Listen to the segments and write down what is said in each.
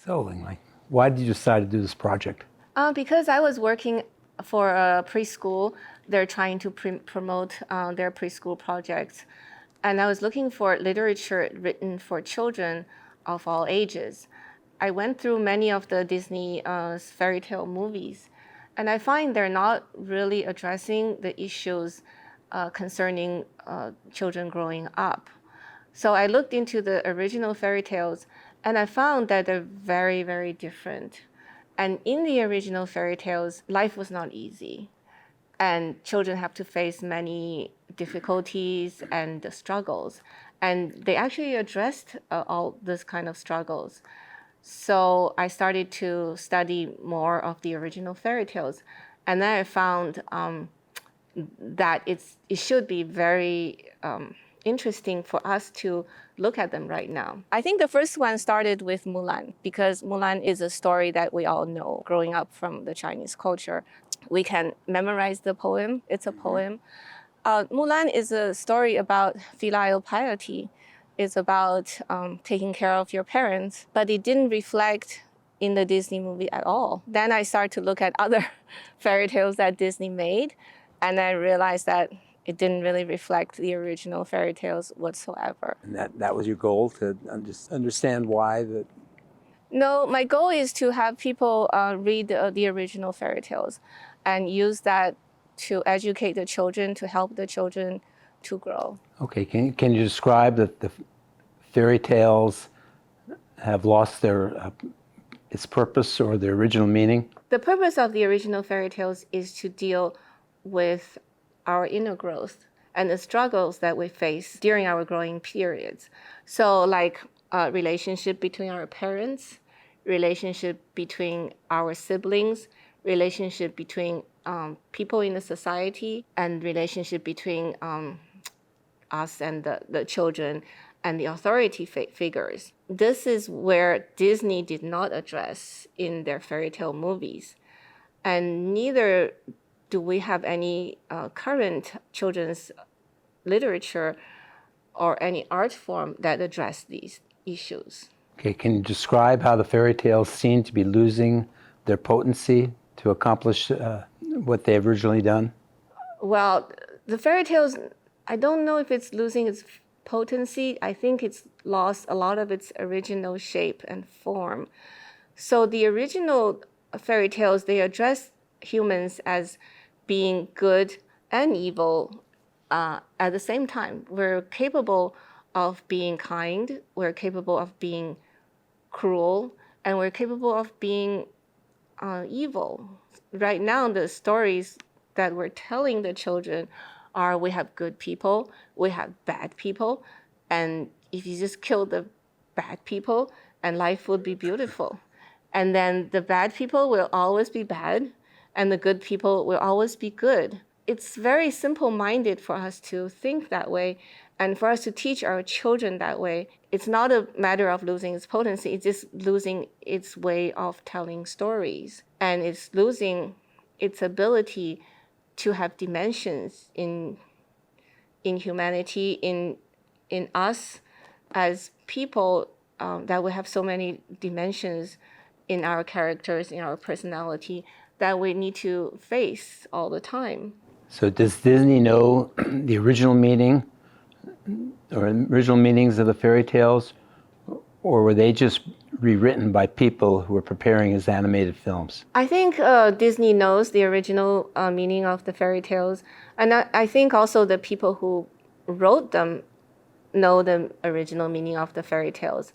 So, why did you decide to do this project? Because I was working for a preschool. They're trying to promote their preschool projects. And I was looking for literature written for children of all ages. I went through many of the Disney fairy tale movies, and I find they're not really addressing the issues concerning children growing up. So I looked into the original fairy tales, and I found that they're very, very different. And in the original fairy tales, life was not easy. And children have to face many difficulties and struggles. And they actually addressed all this kind of struggles. So I started to study more of the original fairy tales. And then I found that it should be very interesting for us to look at them right now. I think the first one started with Mulan, because Mulan is a story that we all know growing up from the Chinese culture. We can memorize the poem. It's a poem. Mulan is a story about filial piety. It's about taking care of your parents, but it didn't reflect in the Disney movie at all. Then I started to look at other fairy tales that Disney made, and I realized that it didn't really reflect the original fairy tales whatsoever. And that was your goal, to understand why that? No, my goal is to have people read the original fairy tales and use that to educate the children, to help the children to grow. Okay, can you describe that the fairy tales have lost its purpose or their original meaning? The purpose of the original fairy tales is to deal with our inner growth and the struggles that we face during our growing periods. So like relationship between our parents, relationship between our siblings, relationship between people in the society, and relationship between us and the children and the authority figures. This is where Disney did not address in their fairy tale movies. And neither do we have any current children's literature or any art form that address these issues. Okay, can you describe how the fairy tales seem to be losing their potency to accomplish what they've originally done? Well, the fairy tales, I don't know if it's losing its potency. I think it's lost a lot of its original shape and form. So the original fairy tales, they address humans as being good and evil at the same time. We're capable of being kind, we're capable of being cruel, and we're capable of being evil. Right now, the stories that we're telling the children are we have good people, we have bad people, and if you just kill the bad people, and life would be beautiful. And then the bad people will always be bad, and the good people will always be good. It's very simple-minded for us to think that way, and for us to teach our children that way. It's not a matter of losing its potency, it's just losing its way of telling stories. And it's losing its ability to have dimensions in humanity, in us as people, that we have so many dimensions in our characters, in our personality, that we need to face all the time. So does Disney know the original meaning or original meanings of the fairy tales, or were they just rewritten by people who were preparing as animated films? I think Disney knows the original meaning of the fairy tales, and I think also the people who wrote them know the original meaning of the fairy tales.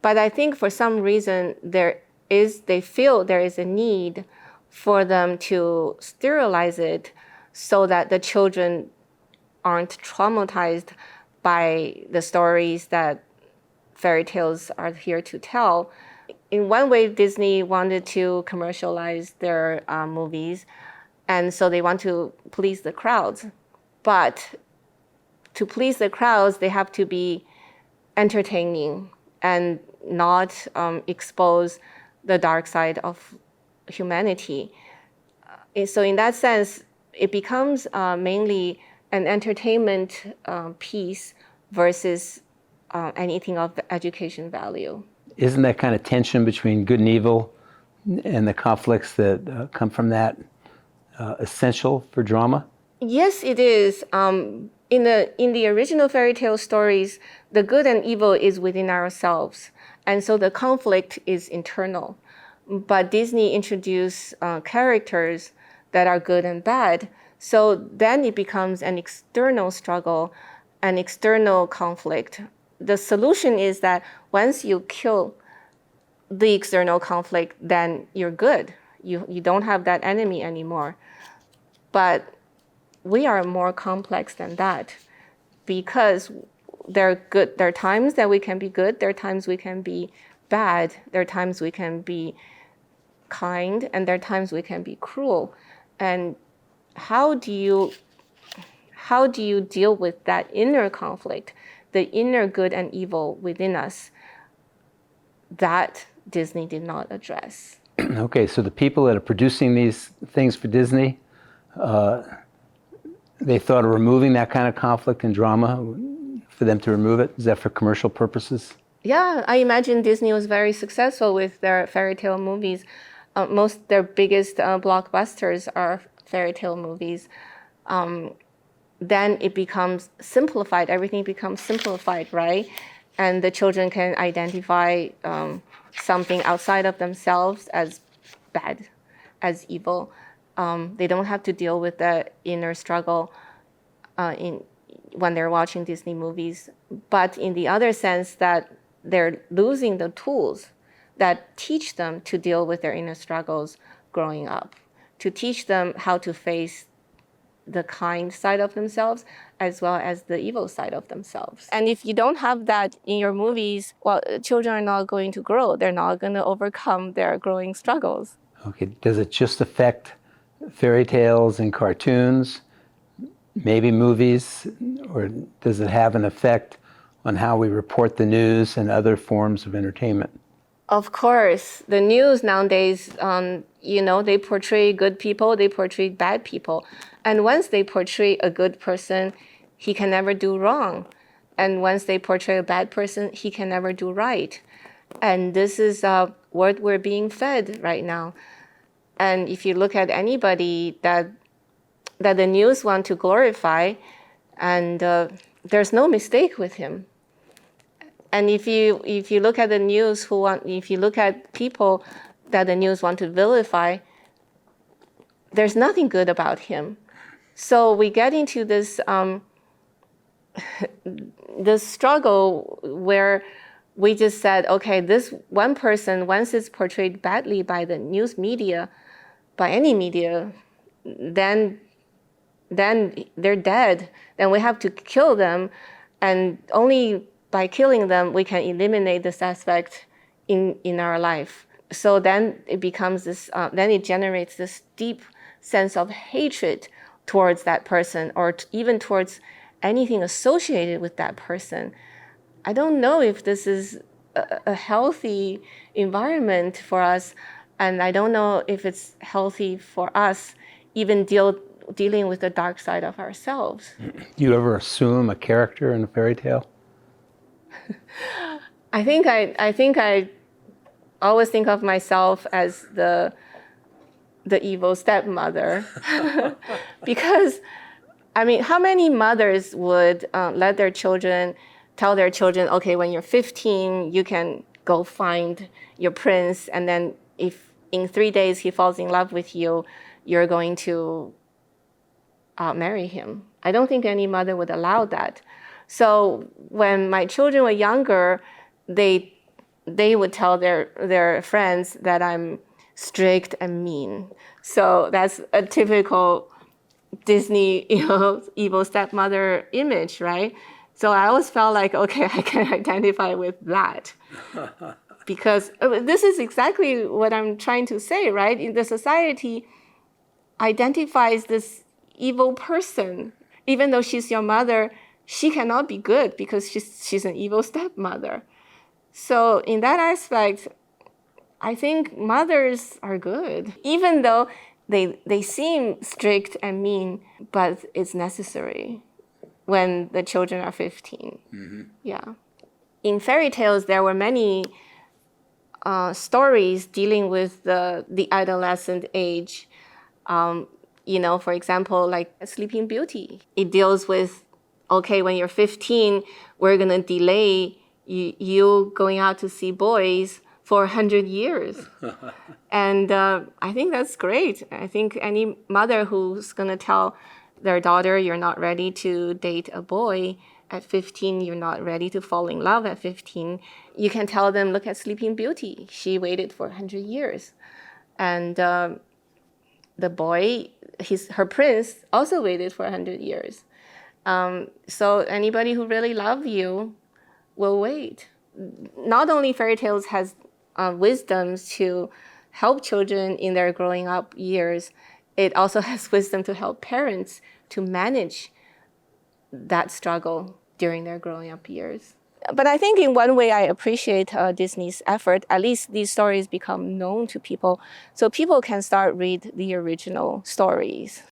But I think for some reason they feel there is a need for them to sterilize it so that the children aren't traumatized by the stories that fairy tales are here to tell. In one way, Disney wanted to commercialize their movies, and so they want to please the crowds. But to please the crowds, they have to be entertaining and not expose the dark side of humanity. So in that sense, it becomes mainly an entertainment piece versus anything of education value. isn't that kind of tension between good and evil and the conflicts that come from that essential for drama? Yes, it is. In the original fairy tale stories, the good and evil is within ourselves, and so the conflict is internal. But Disney introduced characters that are good and bad, so then it becomes an external struggle, an external conflict. The solution is that once you kill the external conflict, then you're good. You don't have that enemy anymore. But we are more complex than that, because there are times that we can be good, there are times we can be bad, there are times we can be kind, and there are times we can be cruel. And how do you deal with that inner conflict, the inner good and evil within us? That Disney did not address. Okay, so the people that are producing these things for Disney, they thought of removing that kind of conflict and drama for them to remove it? Is that for commercial purposes? Yeah, I imagine Disney was very successful with their fairy tale movies. Their biggest blockbusters are fairy tale movies. Then it becomes simplified. Everything becomes simplified, right? And the children can identify something outside of themselves as bad, as evil. They don't have to deal with the inner struggle when they're watching Disney movies. But in the other sense, that they're losing the tools that teach them to deal with their inner struggles growing up, to teach them how to face the kind side of themselves as well as the evil side of themselves. And if you don't have that in your movies, well, children are not going to grow. They're not going to overcome their growing struggles. Okay, does it just affect fairy tales and cartoons, maybe movies, or does it have an effect on how we report the news and other forms of entertainment? Of course, the news nowadays, they portray good people, they portray bad people. And once they portray a good person, he can never do wrong. And once they portray a bad person, he can never do right. And this is what we're being fed right now. And if you look at anybody that the news want to glorify, and there's no mistake with him. And if you look at the news if you look at people that the news want to vilify, there's nothing good about him. So we get into this this struggle where we just said, okay, this one person, once it's portrayed badly by the news media, by any media, then they're dead. Then we have to kill them, and only by killing them we can eliminate this aspect in our life. So then it becomes this. Then it generates this deep sense of hatred towards that person, or even towards anything associated with that person. I don't know if this is a healthy environment for us, and I don't know if it's healthy for us even dealing with the dark side of ourselves. Do you ever assume a character in a fairy tale? I think I always think of myself as the evil stepmother, because I mean, how many mothers would let their children tell their children, okay, when you're 15, you can go find your prince, and then if in 3 days he falls in love with you, you're going to marry him. I don't think any mother would allow that. So when my children were younger, they would tell their friends that I'm strict and mean. So that's a typical Disney, evil stepmother image, right? So I always felt like, okay, I can identify with that. Because this is exactly what I'm trying to say, right? In the society identifies this evil person. Even though she's your mother, she cannot be good because she's an evil stepmother. So in that aspect, I think mothers are good, even though they seem strict and mean, but it's necessary when the children are 15. Mm-hmm. Yeah. In fairy tales, there were many stories dealing with the adolescent age. For example, like Sleeping Beauty. It deals with, okay, when you're 15, we're going to delay you going out to see boys for 100 years. And I think that's great. I think any mother who's going to tell their daughter, you're not ready to date a boy at 15, you're not ready to fall in love at 15, you can tell them, look at Sleeping Beauty. She waited for 100 years. And the boy, her prince, also waited for 100 years. So anybody who really loves you will wait. Not only fairy tales has wisdoms to help children in their growing up years, it also has wisdom to help parents to manage that struggle during their growing up years. But I think in one way I appreciate Disney's effort. At least these stories become known to people, so people can start read the original stories.